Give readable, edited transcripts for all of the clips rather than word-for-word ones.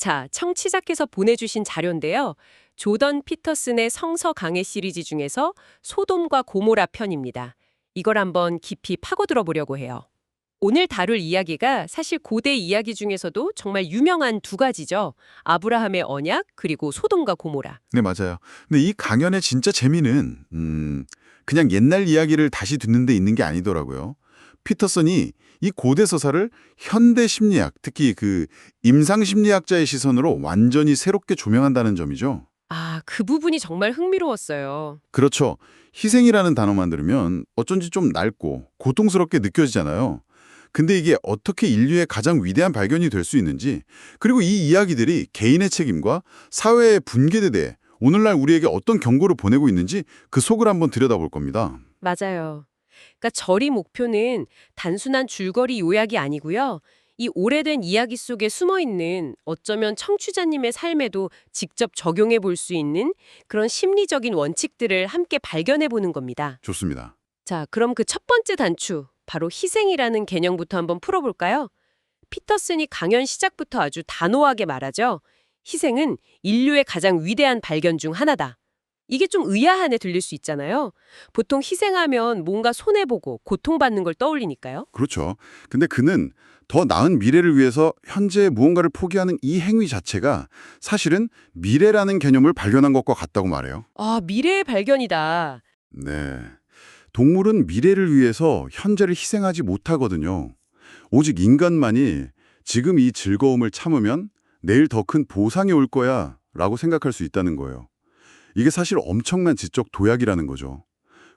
자, 청취자께서 보내주신 자료인데요. 조던 피터슨의 성서 강해 시리즈 중에서 소돔과 고모라 편입니다. 이걸 한번 깊이 파고들어 보려고 해요. 오늘 다룰 이야기가 사실 고대 이야기 중에서도 정말 유명한 두 가지죠. 아브라함의 언약 그리고 소돔과 고모라. 네, 맞아요. 근데 이 강연의 진짜 재미는 그냥 옛날 이야기를 다시 듣는 데 있는 게 아니더라고요. 피터슨이 이 고대 서사를 현대 심리학, 특히 그 임상 심리학자의 시선으로 완전히 새롭게 조명한다는 점이죠. 아, 그 부분이 정말 흥미로웠어요. 그렇죠. 희생이라는 단어만 들으면 어쩐지 좀 낡고 고통스럽게 느껴지잖아요. 근데 이게 어떻게 인류의 가장 위대한 발견이 될 수 있는지, 그리고 이 이야기들이 개인의 책임과 사회의 분계에 대해 오늘날 우리에게 어떤 경고를 보내고 있는지 그 속을 한번 들여다볼 겁니다. 맞아요. 그러니까 절이 목표는 단순한 줄거리 요약이 아니고요. 이 오래된 이야기 속에 숨어 있는 어쩌면 청취자님의 삶에도 직접 적용해 볼 수 있는 그런 심리적인 원칙들을 함께 발견해 보는 겁니다. 좋습니다. 자, 그럼 그 첫 번째 단추, 바로 희생이라는 개념부터 한번 풀어볼까요? 피터슨이 강연 시작부터 아주 단호하게 말하죠. 희생은 인류의 가장 위대한 발견 중 하나다. 이게 좀 의아하게 들릴 수 있잖아요. 보통 희생하면 뭔가 손해보고 고통받는 걸 떠올리니까요. 그렇죠. 근데 그는 더 나은 미래를 위해서 현재 무언가를 포기하는 이 행위 자체가 사실은 미래라는 개념을 발견한 것과 같다고 말해요. 아, 미래의 발견이다. 네. 동물은 미래를 위해서 현재를 희생하지 못하거든요. 오직 인간만이 지금 이 즐거움을 참으면 내일 더 큰 보상이 올 거야 라고 생각할 수 있다는 거예요. 이게 사실 엄청난 지적 도약이라는 거죠.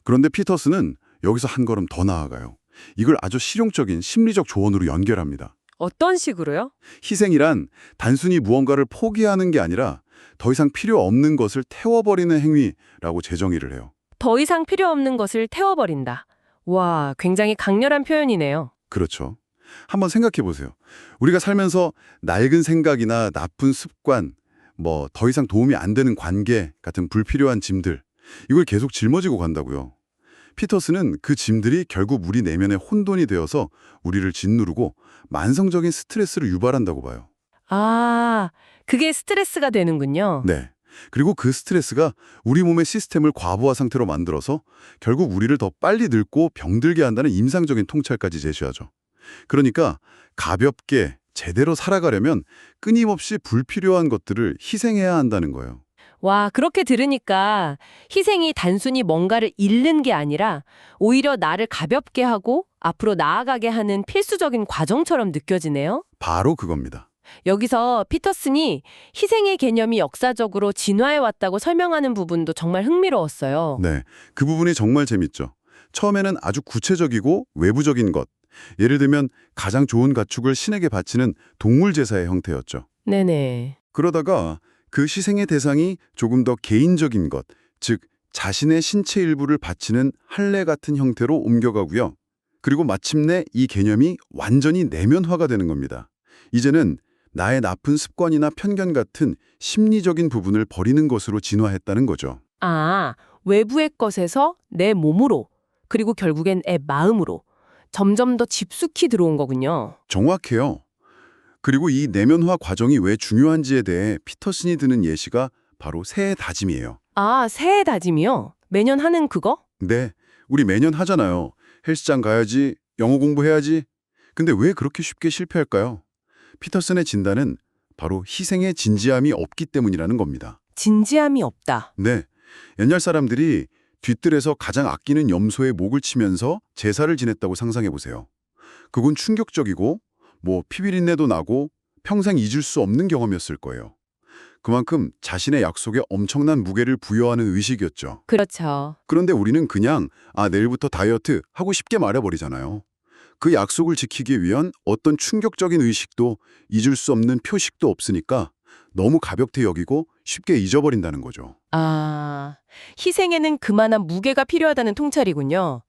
그런데 피터슨은 여기서 한 걸음 더 나아가요. 이걸 아주 실용적인 심리적 조언으로 연결합니다. 어떤 식으로요? 희생이란 단순히 무언가를 포기하는 게 아니라 더 이상 필요 없는 것을 태워버리는 행위라고 재정의를 해요. 더 이상 필요 없는 것을 태워버린다. 와, 굉장히 강렬한 표현이네요. 그렇죠. 한번 생각해 보세요. 우리가 살면서 낡은 생각이나 나쁜 습관, 더 이상 도움이 안 되는 관계 같은 불필요한 짐들, 이걸 계속 짊어지고 간다고요. 피터슨은 그 짐들이 결국 우리 내면의 혼돈이 되어서 우리를 짓누르고 만성적인 스트레스를 유발한다고 봐요. 아, 그게 스트레스가 되는군요. 네. 그리고 그 스트레스가 우리 몸의 시스템을 과부하 상태로 만들어서 결국 우리를 더 빨리 늙고 병들게 한다는 임상적인 통찰까지 제시하죠. 그러니까 가볍게 제대로 살아가려면 끊임없이 불필요한 것들을 희생해야 한다는 거예요. 와, 그렇게 들으니까 희생이 단순히 뭔가를 잃는 게 아니라 오히려 나를 가볍게 하고 앞으로 나아가게 하는 필수적인 과정처럼 느껴지네요. 바로 그겁니다. 여기서 피터슨이 희생의 개념이 역사적으로 진화해 왔다고 설명하는 부분도 정말 흥미로웠어요. 네, 그 부분이 정말 재밌죠. 처음에는 아주 구체적이고 외부적인 것, 예를 들면 가장 좋은 가축을 신에게 바치는 동물 제사의 형태였죠. 네네. 그러다가 그 희생의 대상이 조금 더 개인적인 것, 즉 자신의 신체 일부를 바치는 할례 같은 형태로 옮겨가고요. 그리고 마침내 이 개념이 완전히 내면화가 되는 겁니다. 이제는 나의 나쁜 습관이나 편견 같은 심리적인 부분을 버리는 것으로 진화했다는 거죠. 아, 외부의 것에서 내 몸으로, 그리고 결국엔 내 마음으로 점점 더 깊숙이 들어온 거군요. 정확해요. 그리고 이 내면화 과정이 왜 중요한지에 대해 피터슨이 드는 예시가 바로 새해 다짐이에요. 아, 새해 다짐이요? 매년 하는 그거? 네, 우리 매년 하잖아요. 헬스장 가야지, 영어 공부해야지. 근데 왜 그렇게 쉽게 실패할까요? 피터슨의 진단은 바로 희생의 진지함이 없기 때문이라는 겁니다. 진지함이 없다. 네, 옛날 사람들이 뒤뜰에서 가장 아끼는 염소의 목을 치면서 제사를 지냈다고 상상해 보세요. 그건 충격적이고 피비린내도 나고 평생 잊을 수 없는 경험이었을 거예요. 그만큼 자신의 약속에 엄청난 무게를 부여하는 의식이었죠. 그렇죠. 그런데 우리는 그냥 내일부터 다이어트 하고 쉽게 말해버리잖아요. 그 약속을 지키기 위한 어떤 충격적인 의식도 잊을 수 없는 표식도 없으니까 너무 가볍게 여기고 쉽게 잊어버린다는 거죠. 아, 희생에는 그만한 무게가 필요하다는 통찰이군요.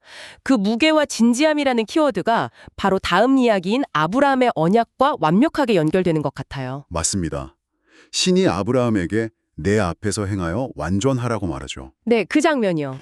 그 무게와 진지함이라는 키워드가 바로 다음 이야기인 아브라함의 언약과 완벽하게 연결되는 것 같아요. 맞습니다. 신이 아브라함에게 내 앞에서 행하여 완전하라고 말하죠. 네, 그 장면이요.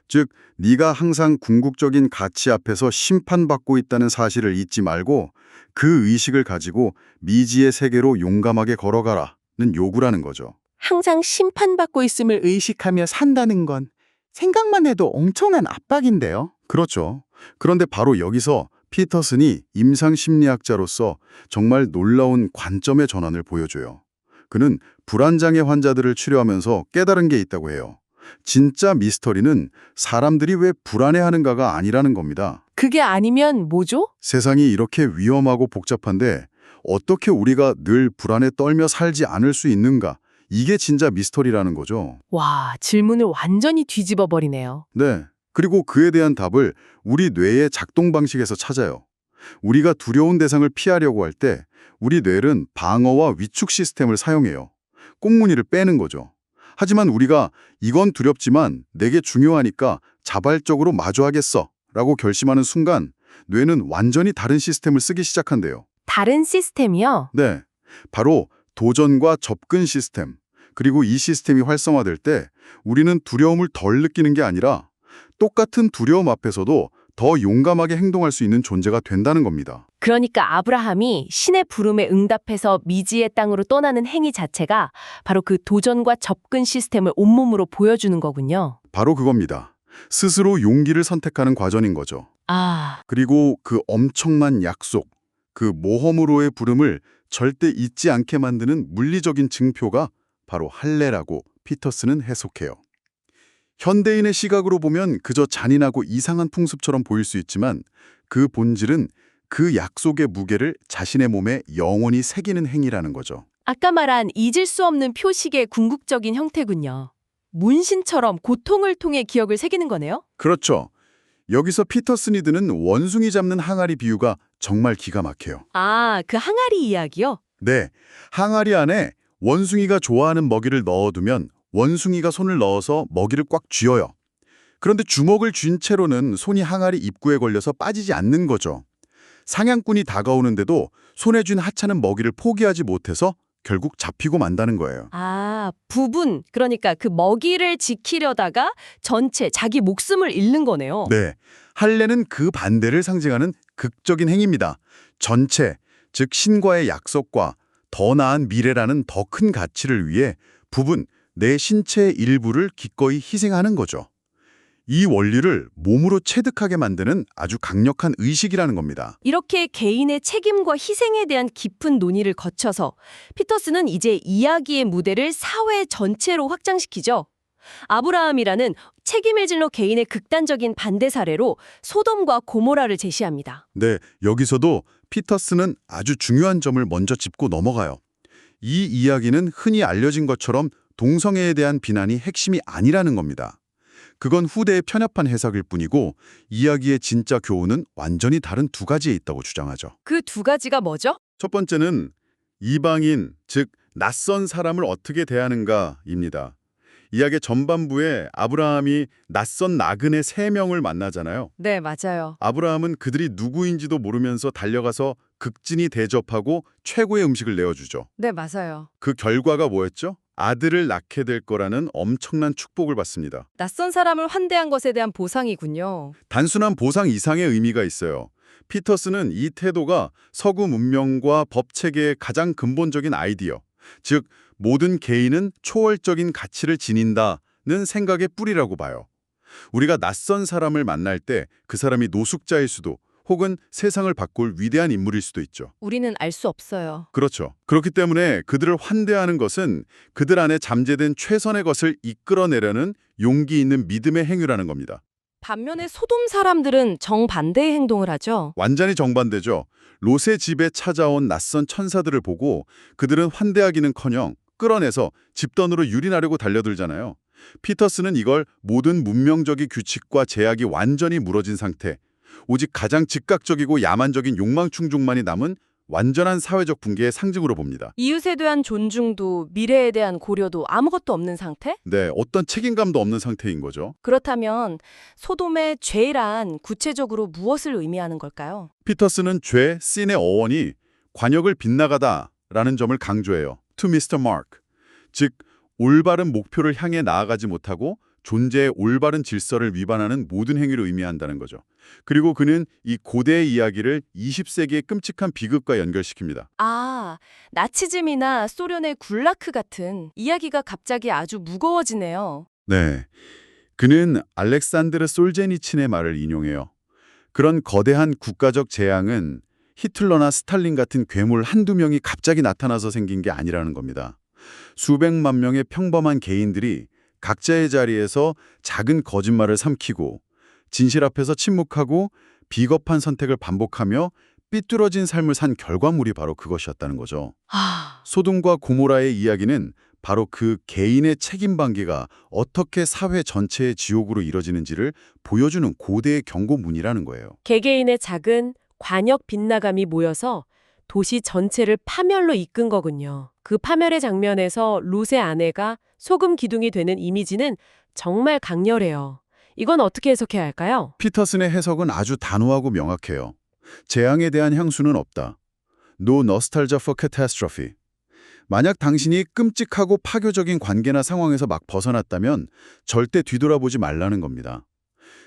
즉, 네가 항상 궁극적인 가치 앞에서 심판받고 있다는 사실을 잊지 말고 그 의식을 가지고 미지의 세계로 용감하게 걸어가라는 요구라는 거죠. 항상 심판받고 있음을 의식하며 산다는 건 생각만 해도 엄청난 압박인데요. 그렇죠. 그런데 바로 여기서 피터슨이 임상심리학자로서 정말 놀라운 관점의 전환을 보여줘요. 그는 불안장애 환자들을 치료하면서 깨달은 게 있다고 해요. 진짜 미스터리는 사람들이 왜 불안해하는가가 아니라는 겁니다. 그게 아니면 뭐죠? 세상이 이렇게 위험하고 복잡한데 어떻게 우리가 늘 불안에 떨며 살지 않을 수 있는가? 이게 진짜 미스터리라는 거죠. 와, 질문을 완전히 뒤집어 버리네요. 네. 그리고 그에 대한 답을 우리 뇌의 작동 방식에서 찾아요. 우리가 두려운 대상을 피하려고 할 때 우리 뇌는 방어와 위축 시스템을 사용해요. 꽁무니를 빼는 거죠. 하지만 우리가 이건 두렵지만 내게 중요하니까 자발적으로 마주하겠어 라고 결심하는 순간 뇌는 완전히 다른 시스템을 쓰기 시작한대요. 다른 시스템이요? 네, 바로 도전과 접근 시스템. 그리고 이 시스템이 활성화될 때 우리는 두려움을 덜 느끼는 게 아니라 똑같은 두려움 앞에서도 더 용감하게 행동할 수 있는 존재가 된다는 겁니다. 그러니까 아브라함이 신의 부름에 응답해서 미지의 땅으로 떠나는 행위 자체가 바로 그 도전과 접근 시스템을 온몸으로 보여주는 거군요. 바로 그겁니다. 스스로 용기를 선택하는 과정인 거죠. 아, 그리고 그 엄청난 약속, 그 모험으로의 부름을 절대 잊지 않게 만드는 물리적인 증표가 바로 할례라고 피터슨은 해석해요. 현대인의 시각으로 보면 그저 잔인하고 이상한 풍습처럼 보일 수 있지만 그 본질은 그 약속의 무게를 자신의 몸에 영원히 새기는 행위라는 거죠. 아까 말한 잊을 수 없는 표식의 궁극적인 형태군요. 문신처럼 고통을 통해 기억을 새기는 거네요? 그렇죠. 여기서 피터슨이 드는 원숭이 잡는 항아리 비유가 정말 기가 막혀요. 아, 그 항아리 이야기요? 네, 항아리 안에 원숭이가 좋아하는 먹이를 넣어두면 원숭이가 손을 넣어서 먹이를 꽉 쥐어요. 그런데 주먹을 쥔 채로는 손이 항아리 입구에 걸려서 빠지지 않는 거죠. 사냥꾼이 다가오는데도 손에 쥔 하찮은 먹이를 포기하지 못해서 결국 잡히고 만다는 거예요. 아, 부분, 그러니까 그 먹이를 지키려다가 전체 자기 목숨을 잃는 거네요. 네, 할례는 그 반대를 상징하는 극적인 행위입니다. 전체, 즉 신과의 약속과 더 나은 미래라는 더 큰 가치를 위해 부분, 내 신체의 일부를 기꺼이 희생하는 거죠. 이 원리를 몸으로 체득하게 만드는 아주 강력한 의식이라는 겁니다. 이렇게 개인의 책임과 희생에 대한 깊은 논의를 거쳐서 피터슨은 이제 이야기의 무대를 사회 전체로 확장시키죠. 아브라함이라는 책임을 질러 개인의 극단적인 반대 사례로 소돔과 고모라를 제시합니다. 네, 여기서도 피터슨은 아주 중요한 점을 먼저 짚고 넘어가요. 이 이야기는 흔히 알려진 것처럼 동성애에 대한 비난이 핵심이 아니라는 겁니다. 그건 후대의 편협한 해석일 뿐이고 이야기의 진짜 교훈은 완전히 다른 두 가지에 있다고 주장하죠. 그 두 가지가 뭐죠? 첫 번째는 이방인, 즉 낯선 사람을 어떻게 대하는가입니다. 이야기 전반부에 아브라함이 낯선 나그네 3명을 만나잖아요. 네, 맞아요. 아브라함은 그들이 누구인지도 모르면서 달려가서 극진히 대접하고 최고의 음식을 내어주죠. 네, 맞아요. 그 결과가 뭐였죠? 아들을 낳게 될 거라는 엄청난 축복을 받습니다. 낯선 사람을 환대한 것에 대한 보상이군요. 단순한 보상 이상의 의미가 있어요. 피터슨은 이 태도가 서구 문명과 법 체계의 가장 근본적인 아이디어, 즉 모든 개인은 초월적인 가치를 지닌다는 생각의 뿌리라고 봐요. 우리가 낯선 사람을 만날 때 그 사람이 노숙자일 수도 혹은 세상을 바꿀 위대한 인물일 수도 있죠. 우리는 알 수 없어요. 그렇죠. 그렇기 때문에 그들을 환대하는 것은 그들 안에 잠재된 최선의 것을 이끌어내려는 용기 있는 믿음의 행위라는 겁니다. 반면에 소돔 사람들은 정반대의 행동을 하죠. 완전히 정반대죠. 롯의 집에 찾아온 낯선 천사들을 보고 그들은 환대하기는커녕 끌어내서 집단으로 유린하려고 달려들잖아요. 피터슨은 이걸 모든 문명적인 규칙과 제약이 완전히 무너진 상태, 오직 가장 즉각적이고 야만적인 욕망 충족만이 남은 완전한 사회적 붕괴의 상징으로 봅니다. 이웃에 대한 존중도 미래에 대한 고려도 아무것도 없는 상태? 네, 어떤 책임감도 없는 상태인 거죠. 그렇다면 소돔의 죄란 구체적으로 무엇을 의미하는 걸까요? 피터슨은 죄, 씬의 어원이 관역을 빗나가다라는 점을 강조해요. To Mr. Mark, 즉 올바른 목표를 향해 나아가지 못하고 존재의 올바른 질서를 위반하는 모든 행위를 의미한다는 거죠. 그리고 그는 이 고대의 이야기를 20세기의 끔찍한 비극과 연결시킵니다. 아, 나치즘이나 소련의 굴라크 같은 이야기가 갑자기 아주 무거워지네요. 네. 그는 알렉산드르 솔제니친의 말을 인용해요. 그런 거대한 국가적 재앙은 히틀러나 스탈린 같은 괴물 한두 명이 갑자기 나타나서 생긴 게 아니라는 겁니다. 수백만 명의 평범한 개인들이 각자의 자리에서 작은 거짓말을 삼키고 진실 앞에서 침묵하고 비겁한 선택을 반복하며 삐뚤어진 삶을 산 결과물이 바로 그것이었다는 거죠. 아, 소돔과 고모라의 이야기는 바로 그 개인의 책임 방기가 어떻게 사회 전체의 지옥으로 이뤄지는지를 보여주는 고대의 경고문이라는 거예요. 개개인의 작은 관역 빗나감이 모여서 도시 전체를 파멸로 이끈 거군요. 그 파멸의 장면에서 롯의 아내가 소금 기둥이 되는 이미지는 정말 강렬해요. 이건 어떻게 해석해야 할까요? 피터슨의 해석은 아주 단호하고 명확해요. 재앙에 대한 향수는 없다. No nostalgia for catastrophe. 만약 당신이 끔찍하고 파교적인 관계나 상황에서 막 벗어났다면 절대 뒤돌아보지 말라는 겁니다.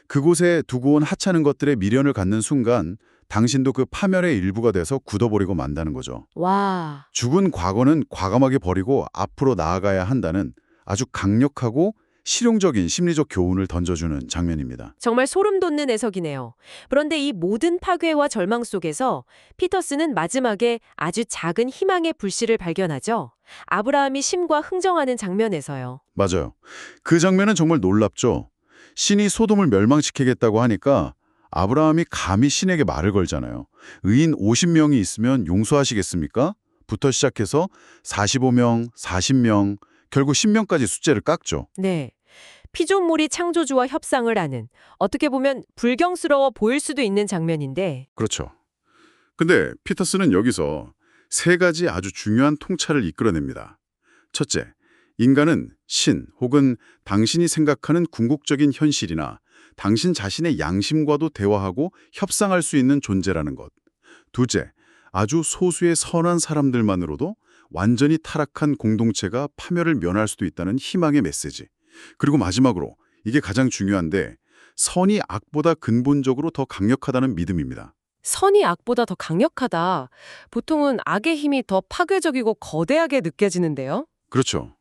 그곳에 두고 온 하찮은 것들의 미련을 갖는 순간 당신도 그 파멸의 일부가 돼서 굳어버리고 만다는 거죠. 와, 죽은 과거는 과감하게 버리고 앞으로 나아가야 한다는 아주 강력하고 실용적인 심리적 교훈을 던져주는 장면입니다. 정말 소름 돋는 해석이네요. 그런데 이 모든 파괴와 절망 속에서 피터슨은 마지막에 아주 작은 희망의 불씨를 발견하죠. 아브라함이 심과 흥정하는 장면에서요. 맞아요. 그 장면은 정말 놀랍죠. 신이 소돔을 멸망시키겠다고 하니까 아브라함이 감히 신에게 말을 걸잖아요. 의인 50명이 있으면 용서하시겠습니까? 부터 시작해서 45명, 40명, 결국 10명까지 숫자를 깎죠. 네. 피조물이 창조주와 협상을 하는 어떻게 보면 불경스러워 보일 수도 있는 장면인데 그렇죠. 근데 피터슨은 여기서 세 가지 아주 중요한 통찰을 이끌어냅니다. 첫째, 인간은 신 혹은 당신이 생각하는 궁극적인 현실이나 당신 자신의 양심과도 대화하고 협상할 수 있는 존재라는 것. 둘째, 아주 소수의 선한 사람들만으로도 완전히 타락한 공동체가 파멸을 면할 수도 있다는 희망의 메시지. 그리고 마지막으로 이게 가장 중요한데 선이 악보다 근본적으로 더 강력하다는 믿음입니다. 선이 악보다 더 강력하다. 보통은 악의 힘이 더 파괴적이고 거대하게 느껴지는데요. 그렇죠.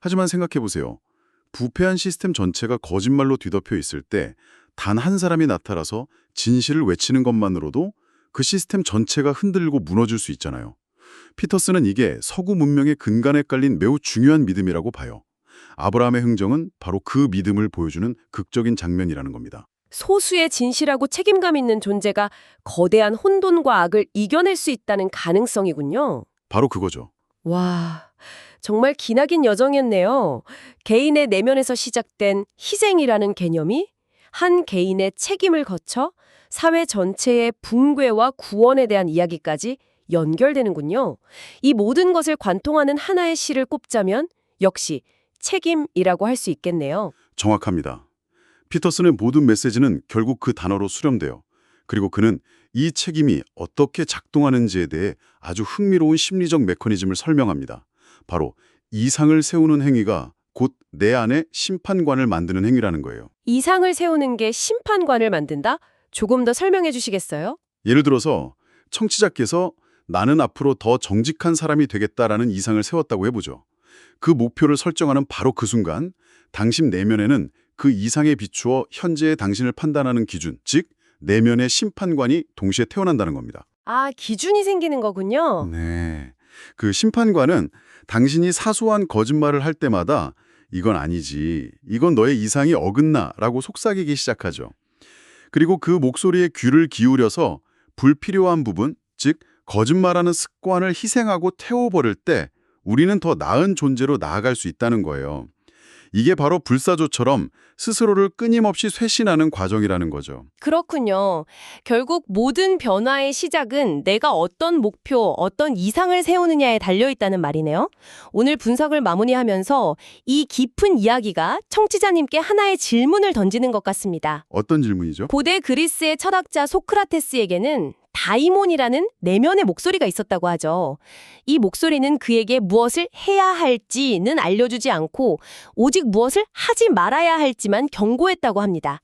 하지만 생각해보세요. 부패한 시스템 전체가 거짓말로 뒤덮여 있을 때 단 한 사람이 나타나서 진실을 외치는 것만으로도 그 시스템 전체가 흔들리고 무너질 수 있잖아요. 피터슨은 이게 서구 문명의 근간에 깔린 매우 중요한 믿음이라고 봐요. 아브라함의 흥정은 바로 그 믿음을 보여주는 극적인 장면이라는 겁니다. 소수의 진실하고 책임감 있는 존재가 거대한 혼돈과 악을 이겨낼 수 있다는 가능성이군요. 바로 그거죠. 와, 정말 기나긴 여정이었네요. 개인의 내면에서 시작된 희생이라는 개념이 한 개인의 책임을 거쳐 사회 전체의 붕괴와 구원에 대한 이야기까지 연결되는군요. 이 모든 것을 관통하는 하나의 시를 꼽자면 역시 책임이라고 할 수 있겠네요. 정확합니다. 피터슨의 모든 메시지는 결국 그 단어로 수렴돼요. 그리고 그는 이 책임이 어떻게 작동하는지에 대해 아주 흥미로운 심리적 메커니즘을 설명합니다. 바로 이상을 세우는 행위가 곧 내 안에 심판관을 만드는 행위라는 거예요. 이상을 세우는 게 심판관을 만든다? 조금 더 설명해 주시겠어요? 예를 들어서 청취자께서 나는 앞으로 더 정직한 사람이 되겠다라는 이상을 세웠다고 해보죠. 그 목표를 설정하는 바로 그 순간 당신 내면에는 그 이상에 비추어 현재의 당신을 판단하는 기준, 즉 내면의 심판관이 동시에 태어난다는 겁니다. 아, 기준이 생기는 거군요. 네. 그 심판관은 당신이 사소한 거짓말을 할 때마다 이건 아니지, 이건 너의 이상이 어긋나 라고 속삭이기 시작하죠. 그리고 그 목소리에 귀를 기울여서 불필요한 부분, 즉 거짓말하는 습관을 희생하고 태워버릴 때 우리는 더 나은 존재로 나아갈 수 있다는 거예요. 이게 바로 불사조처럼 스스로를 끊임없이 쇄신하는 과정이라는 거죠. 그렇군요. 결국 모든 변화의 시작은 내가 어떤 목표, 어떤 이상을 세우느냐에 달려있다는 말이네요. 오늘 분석을 마무리하면서 이 깊은 이야기가 청취자님께 하나의 질문을 던지는 것 같습니다. 어떤 질문이죠? 고대 그리스의 철학자 소크라테스에게는 다이몬이라는 내면의 목소리가 있었다고 하죠. 이 목소리는 그에게 무엇을 해야 할지는 알려주지 않고 오직 무엇을 하지 말아야 할지만 경고했다고 합니다.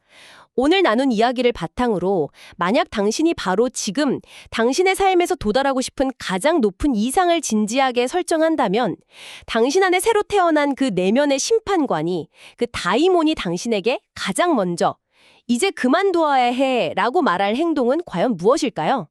오늘 나눈 이야기를 바탕으로 만약 당신이 바로 지금 당신의 삶에서 도달하고 싶은 가장 높은 이상을 진지하게 설정한다면 당신 안에 새로 태어난 그 내면의 심판관이 그 다이몬이 당신에게 가장 먼저 이제 그만두어야 해 라고 말할 행동은 과연 무엇일까요?